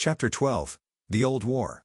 Chapter 12. The Old War.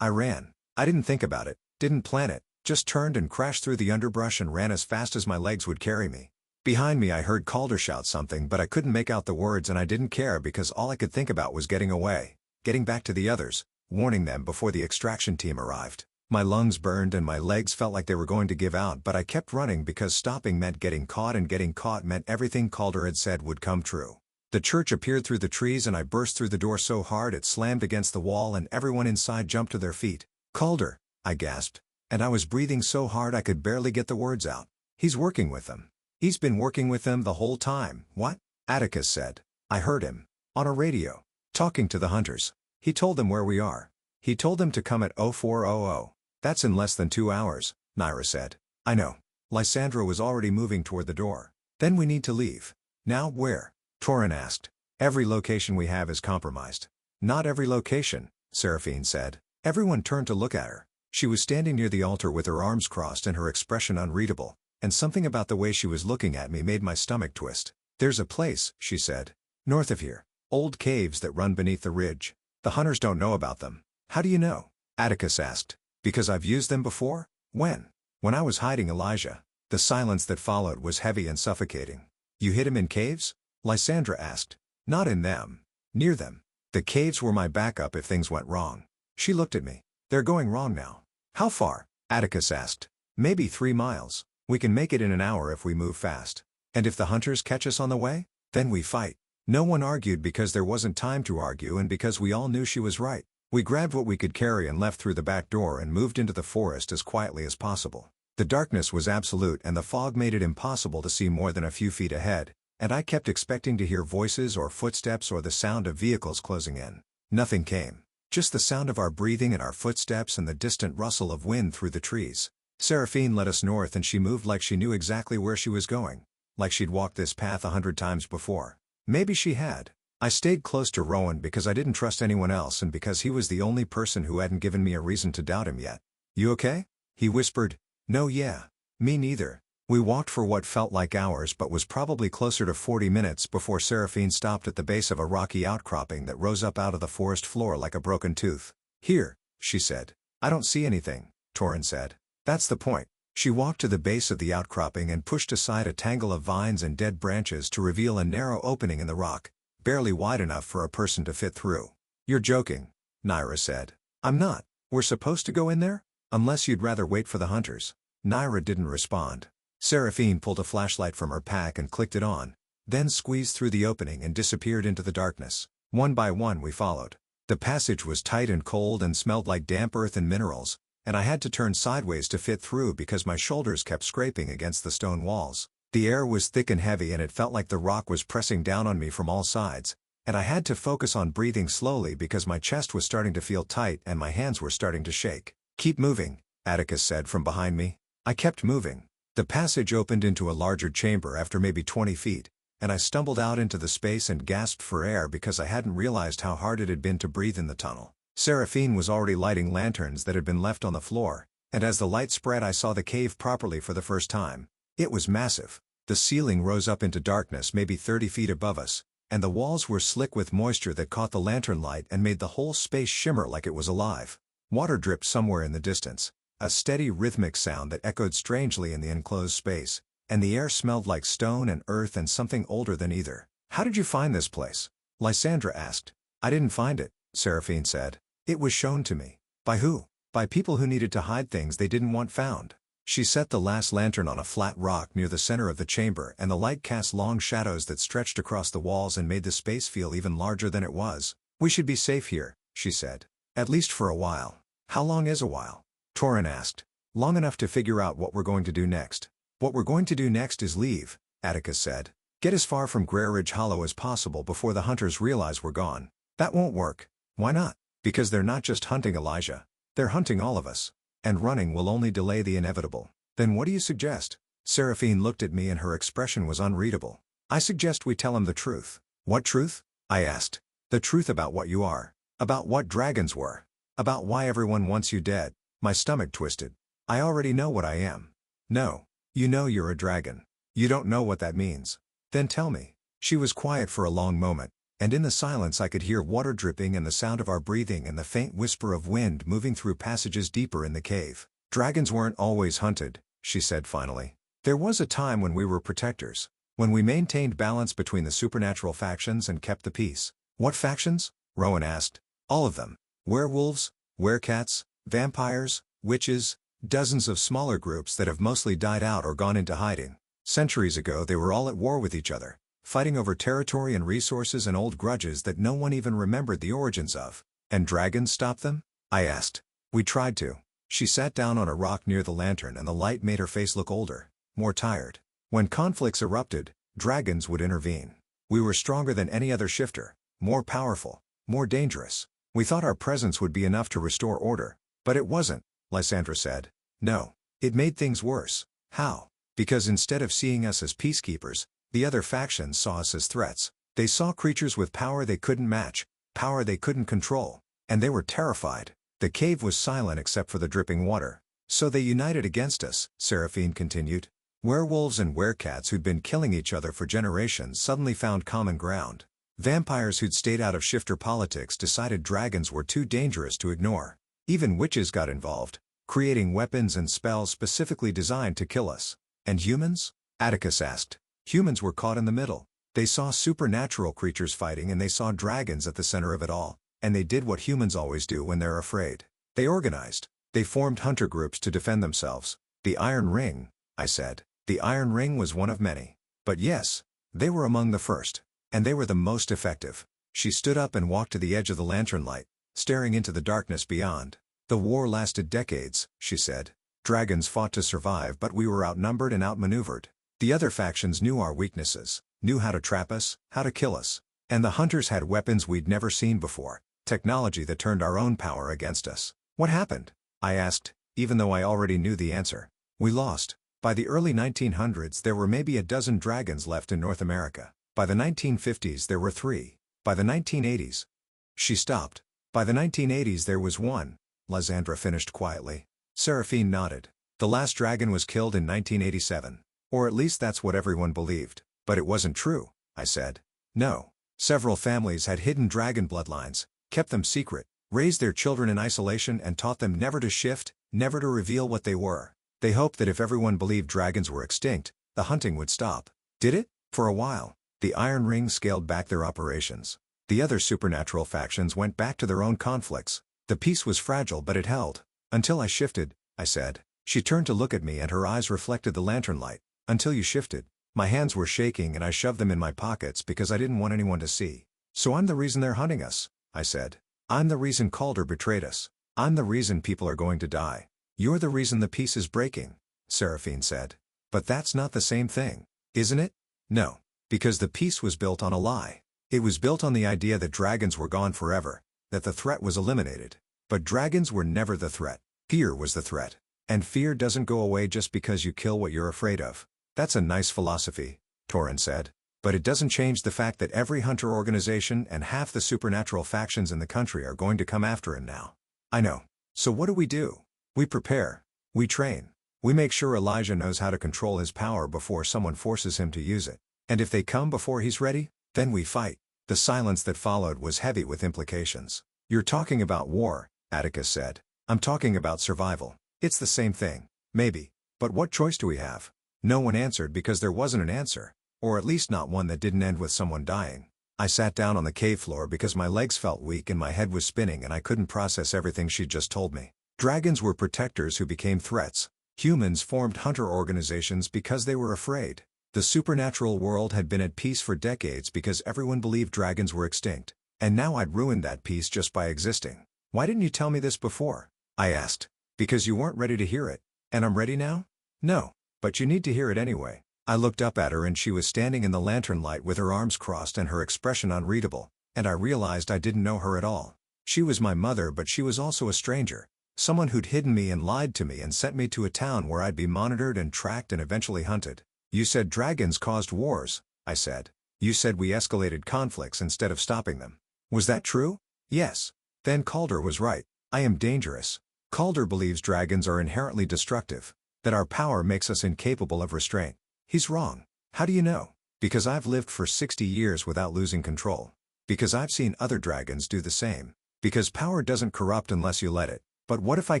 I ran. I didn't think about it, didn't plan it, just turned and crashed through the underbrush and ran as fast as my legs would carry me. Behind me I heard Calder shout something, but I couldn't make out the words, and I didn't care because all I could think about was getting away, getting back to the others, warning them before the extraction team arrived. My lungs burned and my legs felt like they were going to give out, but I kept running because stopping meant getting caught, and getting caught meant everything Calder had said would come true. The church appeared through the trees and I burst through the door so hard it slammed against the wall and everyone inside jumped to their feet. "Calder," I gasped, and I was breathing so hard I could barely get the words out. "He's working with them. He's been working with them the whole time." "What?" Atticus said. "I heard him. On a radio. Talking to the hunters. He told them where we are. He told them to come at 0400. That's in less than 2 hours," Naira said. "I know." Lysandra was already moving toward the door. "Then we need to leave." "Now where?" Torin asked. "Every location we have is compromised." "Not every location," Seraphine said. Everyone turned to look at her. She was standing near the altar with her arms crossed and her expression unreadable, and something about the way she was looking at me made my stomach twist. "There's a place," she said. "North of here. Old caves that run beneath the ridge. The hunters don't know about them." "How do you know?" Atticus asked. "Because I've used them before." "When?" "When I was hiding Elijah." The silence that followed was heavy and suffocating. "You hid him in caves?" Lysandra asked. "Not in them. Near them. The caves were my backup if things went wrong." She looked at me. "They're going wrong now." "How far?" Atticus asked. "Maybe 3 miles. We can make it in an hour if we move fast." "And if the hunters catch us on the way?" "Then we fight." No one argued because there wasn't time to argue and because we all knew she was right. We grabbed what we could carry and left through the back door and moved into the forest as quietly as possible. The darkness was absolute and the fog made it impossible to see more than a few feet ahead, and I kept expecting to hear voices or footsteps or the sound of vehicles closing in. Nothing came. Just the sound of our breathing and our footsteps and the distant rustle of wind through the trees. Seraphine led us north and she moved like she knew exactly where she was going. Like she'd walked this path 100 times before. Maybe she had. I stayed close to Rowan because I didn't trust anyone else and because he was the only person who hadn't given me a reason to doubt him yet. "You okay?" he whispered. "No, yeah. Me neither." We walked for what felt like hours but was probably closer to 40 minutes before Seraphine stopped at the base of a rocky outcropping that rose up out of the forest floor like a broken tooth. "Here," she said. "I don't see anything," Torin said. "That's the point." She walked to the base of the outcropping and pushed aside a tangle of vines and dead branches to reveal a narrow opening in the rock, barely wide enough for a person to fit through. "You're joking," Naira said. "I'm not. We're supposed to go in there? Unless you'd rather wait for the hunters." Naira didn't respond. Seraphine pulled a flashlight from her pack and clicked it on, then squeezed through the opening and disappeared into the darkness. One by one we followed. The passage was tight and cold and smelled like damp earth and minerals, and I had to turn sideways to fit through because my shoulders kept scraping against the stone walls. The air was thick and heavy and it felt like the rock was pressing down on me from all sides, and I had to focus on breathing slowly because my chest was starting to feel tight and my hands were starting to shake. "Keep moving," Atticus said from behind me. I kept moving. The passage opened into a larger chamber after maybe 20 feet, and I stumbled out into the space and gasped for air because I hadn't realized how hard it had been to breathe in the tunnel. Seraphine was already lighting lanterns that had been left on the floor, and as the light spread I saw the cave properly for the first time. It was massive. The ceiling rose up into darkness maybe 30 feet above us, and the walls were slick with moisture that caught the lantern light and made the whole space shimmer like it was alive. Water dripped somewhere in the distance. A steady rhythmic sound that echoed strangely in the enclosed space, and the air smelled like stone and earth and something older than either. "How did you find this place?" Lysandra asked. "I didn't find it," Seraphine said. "It was shown to me." "By who?" "By people who needed to hide things they didn't want found." She set the last lantern on a flat rock near the center of the chamber and the light cast long shadows that stretched across the walls and made the space feel even larger than it was. "We should be safe here," she said. "At least for a while." "How long is a while?" Torin asked. "Long enough to figure out what we're going to do next." "What we're going to do next is leave," Atticus said. "Get as far from Ridge Hollow as possible before the hunters realize we're gone." "That won't work." "Why not?" "Because they're not just hunting Elijah. They're hunting all of us. And running will only delay the inevitable." "Then what do you suggest?" Seraphine looked at me and her expression was unreadable. "I suggest we tell him the truth." "What truth?" I asked. "The truth about what you are. About what dragons were. About why everyone wants you dead." My stomach twisted. "I already know what I am." "No. You know you're a dragon. You don't know what that means." "Then tell me." She was quiet for a long moment. And in the silence I could hear water dripping and the sound of our breathing and the faint whisper of wind moving through passages deeper in the cave. Dragons weren't always hunted, she said finally. There was a time when we were protectors, when we maintained balance between the supernatural factions and kept the peace. What factions? Rowan asked. All of them. Werewolves, werecats, vampires, witches, dozens of smaller groups that have mostly died out or gone into hiding. Centuries ago they were all at war with each other, fighting over territory and resources and old grudges that no one even remembered the origins of. And dragons stopped them? I asked. We tried to. She sat down on a rock near the lantern and the light made her face look older, more tired. When conflicts erupted, dragons would intervene. We were stronger than any other shifter, more powerful, more dangerous. We thought our presence would be enough to restore order. But it wasn't, Lysandra said. No. It made things worse. How? Because instead of seeing us as peacekeepers, the other factions saw us as threats. They saw creatures with power they couldn't match, power they couldn't control, and they were terrified. The cave was silent except for the dripping water. So they united against us, Seraphine continued. Werewolves and werecats who'd been killing each other for generations suddenly found common ground. Vampires who'd stayed out of shifter politics decided dragons were too dangerous to ignore. Even witches got involved, creating weapons and spells specifically designed to kill us. And humans? Atticus asked. Humans were caught in the middle. They saw supernatural creatures fighting and they saw dragons at the center of it all, and they did what humans always do when they're afraid. They organized. They formed hunter groups to defend themselves. The Iron Ring, I said. The Iron Ring was one of many. But yes, they were among the first. And they were the most effective. She stood up and walked to the edge of the lantern light, staring into the darkness beyond. The war lasted decades, she said. Dragons fought to survive but we were outnumbered and outmaneuvered. The other factions knew our weaknesses, knew how to trap us, how to kill us. And the hunters had weapons we'd never seen before, technology that turned our own power against us. What happened? I asked, even though I already knew the answer. We lost. By the early 1900s there were maybe a dozen dragons left in North America. By the 1950s there were 3. By the 1980s... She stopped. By the 1980s there was 1, Lysandra finished quietly. Seraphine nodded. The last dragon was killed in 1987. Or at least that's what everyone believed. But it wasn't true, I said. No. Several families had hidden dragon bloodlines, kept them secret, raised their children in isolation and taught them never to shift, never to reveal what they were. They hoped that if everyone believed dragons were extinct, the hunting would stop. Did it? For a while. The Iron Ring scaled back their operations. The other supernatural factions went back to their own conflicts. The peace was fragile but it held. Until I shifted, I said. She turned to look at me and her eyes reflected the lantern light. Until you shifted. My hands were shaking and I shoved them in my pockets because I didn't want anyone to see. So I'm the reason they're hunting us, I said. I'm the reason Calder betrayed us. I'm the reason people are going to die. You're the reason the peace is breaking, Seraphine said. But that's not the same thing, isn't it? No. Because the peace was built on a lie. It was built on the idea that dragons were gone forever, that the threat was eliminated. But dragons were never the threat. Fear was the threat. And fear doesn't go away just because you kill what you're afraid of. That's a nice philosophy, Torrin said. But it doesn't change the fact that every hunter organization and half the supernatural factions in the country are going to come after him now. I know. So what do? We prepare. We train. We make sure Elijah knows how to control his power before someone forces him to use it. And if they come before he's ready, then we fight. The silence that followed was heavy with implications. You're talking about war, Atticus said. I'm talking about survival. It's the same thing. Maybe. But what choice do we have? No one answered because there wasn't an answer. Or at least not one that didn't end with someone dying. I sat down on the cave floor because my legs felt weak and my head was spinning and I couldn't process everything she'd just told me. Dragons were protectors who became threats. Humans formed hunter organizations because they were afraid. The supernatural world had been at peace for decades because everyone believed dragons were extinct. And now I'd ruined that peace just by existing. Why didn't you tell me this before? I asked. Because you weren't ready to hear it. And I'm ready now? No. But you need to hear it anyway. I looked up at her and she was standing in the lantern light with her arms crossed and her expression unreadable, and I realized I didn't know her at all. She was my mother but she was also a stranger. Someone who'd hidden me and lied to me and sent me to a town where I'd be monitored and tracked and eventually hunted. You said dragons caused wars, I said. You said we escalated conflicts instead of stopping them. Was that true? Yes. Then Calder was right. I am dangerous. Calder believes dragons are inherently destructive, that our power makes us incapable of restraint. He's wrong. How do you know? Because I've lived for 60 years without losing control. Because I've seen other dragons do the same. Because power doesn't corrupt unless you let it. But what if I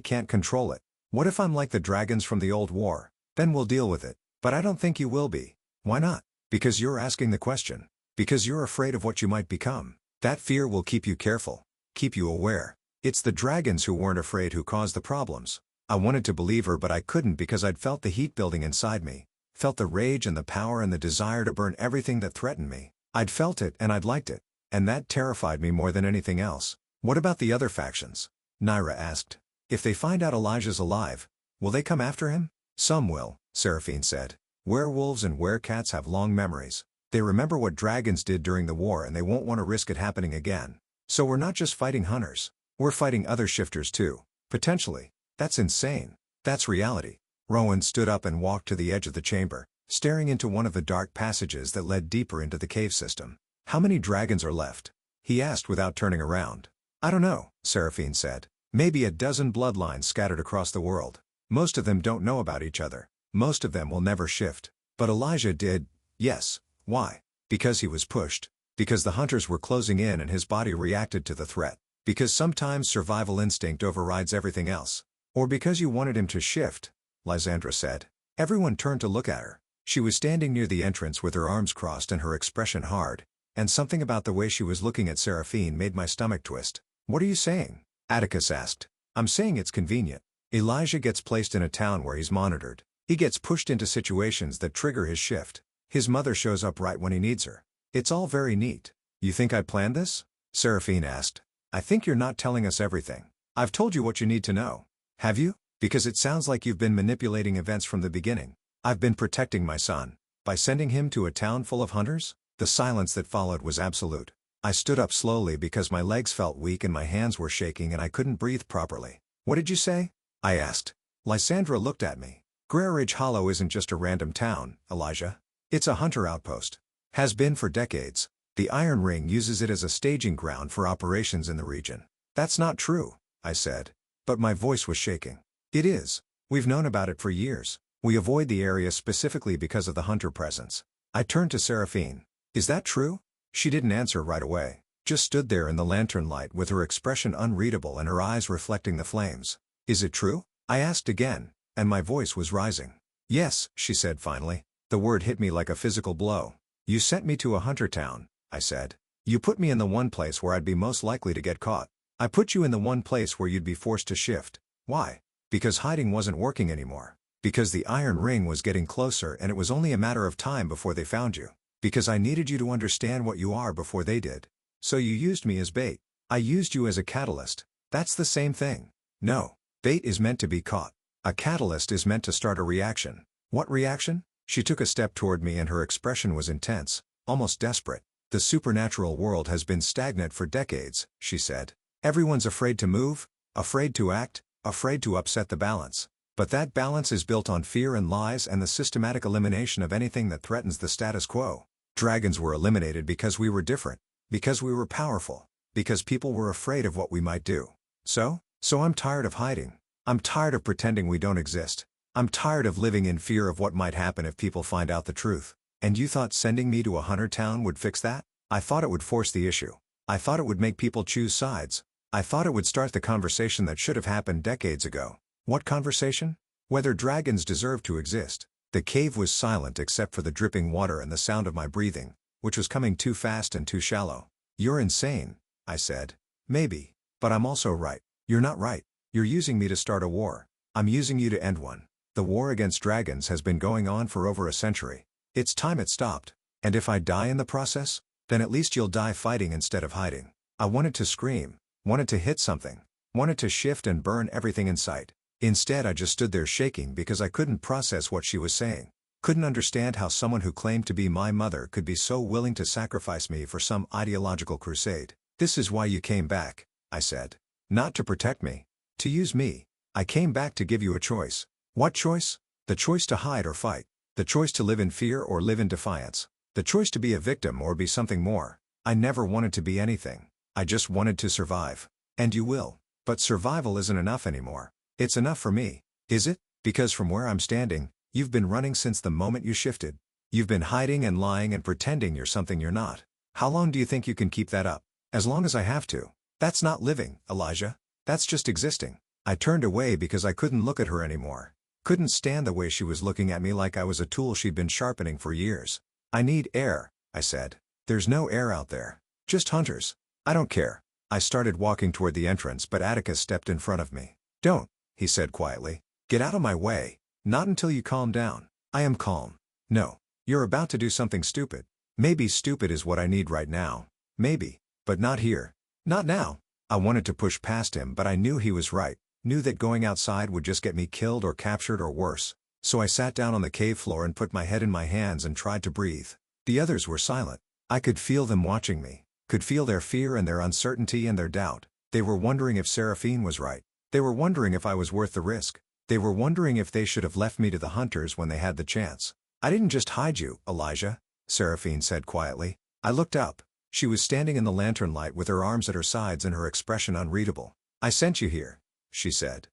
can't control it? What if I'm like the dragons from the old war? Then we'll deal with it. But I don't think you will be. Why not? Because you're asking the question. Because you're afraid of what you might become. That fear will keep you careful. Keep you aware. It's the dragons who weren't afraid who caused the problems. I wanted to believe her but I couldn't because I'd felt the heat building inside me. Felt the rage and the power and the desire to burn everything that threatened me. I'd felt it and I'd liked it. And that terrified me more than anything else. What about the other factions? Naira asked. If they find out Elijah's alive, will they come after him? Some will, Seraphine said. Werewolves and werecats have long memories. They remember what dragons did during the war and they won't want to risk it happening again. So we're not just fighting hunters. We're fighting other shifters too. Potentially. That's insane. That's reality. Rowan stood up and walked to the edge of the chamber, staring into one of the dark passages that led deeper into the cave system. How many dragons are left? He asked without turning around. I don't know, Seraphine said. Maybe a dozen bloodlines scattered across the world. Most of them don't know about each other. Most of them will never shift. But Elijah did, yes. Why? Because he was pushed. Because the hunters were closing in and his body reacted to the threat. Because sometimes survival instinct overrides everything else. Or because you wanted him to shift, Lysandra said. Everyone turned to look at her. She was standing near the entrance with her arms crossed and her expression hard. And something about the way she was looking at Seraphine made my stomach twist. What are you saying? Atticus asked. I'm saying it's convenient. Elijah gets placed in a town where he's monitored. He gets pushed into situations that trigger his shift. His mother shows up right when he needs her. It's all very neat. You think I planned this? Seraphine asked. I think you're not telling us everything. I've told you what you need to know. Have you? Because it sounds like you've been manipulating events from the beginning. I've been protecting my son. By sending him to a town full of hunters? The silence that followed was absolute. I stood up slowly because my legs felt weak and my hands were shaking and I couldn't breathe properly. What did you say? I asked. Lysandra looked at me. Ridge Hollow isn't just a random town, Elijah. It's a hunter outpost. Has been for decades. The Iron Ring uses it as a staging ground for operations in the region. That's not true, I said. But my voice was shaking. It is. We've known about it for years. We avoid the area specifically because of the hunter presence. I turned to Seraphine. Is that true? She didn't answer right away. Just stood there in the lantern light with her expression unreadable and her eyes reflecting the flames. Is it true? I asked again, and my voice was rising. Yes, she said finally. The word hit me like a physical blow. You sent me to a hunter town, I said. You put me in the one place where I'd be most likely to get caught. I put you in the one place where you'd be forced to shift. Why? Because hiding wasn't working anymore. Because the Iron Ring was getting closer and it was only a matter of time before they found you. Because I needed you to understand what you are before they did. So you used me as bait. I used you as a catalyst. That's the same thing. No. Bait is meant to be caught. A catalyst is meant to start a reaction. What reaction? She took a step toward me and her expression was intense, almost desperate. The supernatural world has been stagnant for decades, she said. Everyone's afraid to move, afraid to act, afraid to upset the balance. But that balance is built on fear and lies and the systematic elimination of anything that threatens the status quo. Dragons were eliminated because we were different, because we were powerful, because people were afraid of what we might do. So I'm tired of hiding. I'm tired of pretending we don't exist. I'm tired of living in fear of what might happen if people find out the truth. And you thought sending me to a hunter town would fix that? I thought it would force the issue. I thought it would make people choose sides. I thought it would start the conversation that should have happened decades ago. What conversation? Whether dragons deserve to exist. The cave was silent except for the dripping water and the sound of my breathing, which was coming too fast and too shallow. You're insane, I said. Maybe. But I'm also right. You're not right. You're using me to start a war. I'm using you to end one. The war against dragons has been going on for over a century. It's time it stopped. And if I die in the process, then at least you'll die fighting instead of hiding. I wanted to scream, wanted to hit something, wanted to shift and burn everything in sight. Instead I just stood there shaking because I couldn't process what she was saying. Couldn't understand how someone who claimed to be my mother could be so willing to sacrifice me for some ideological crusade. This is why you came back, I said. Not to protect me. To use me. I came back to give you a choice. What choice? The choice to hide or fight. The choice to live in fear or live in defiance. The choice to be a victim or be something more. I never wanted to be anything. I just wanted to survive. And you will. But survival isn't enough anymore. It's enough for me. Is it? Because from where I'm standing, you've been running since the moment you shifted. You've been hiding and lying and pretending you're something you're not. How long do you think you can keep that up? As long as I have to. That's not living, Elijah. That's just existing. I turned away because I couldn't look at her anymore. Couldn't stand the way she was looking at me like I was a tool she'd been sharpening for years. I need air, I said. There's no air out there. Just hunters. I don't care. I started walking toward the entrance but Atticus stepped in front of me. Don't, he said quietly. Get out of my way. Not until you calm down. I am calm. No. You're about to do something stupid. Maybe stupid is what I need right now. Maybe. But not here. Not now. I wanted to push past him but I knew he was right. Knew that going outside would just get me killed or captured or worse. So I sat down on the cave floor and put my head in my hands and tried to breathe. The others were silent. I could feel them watching me. Could feel their fear and their uncertainty and their doubt. They were wondering if Seraphine was right. They were wondering if I was worth the risk. They were wondering if they should have left me to the hunters when they had the chance. I didn't just hide you, Elijah, Seraphine said quietly. I looked up. She was standing in the lantern light with her arms at her sides and her expression unreadable. I sent you here, she said.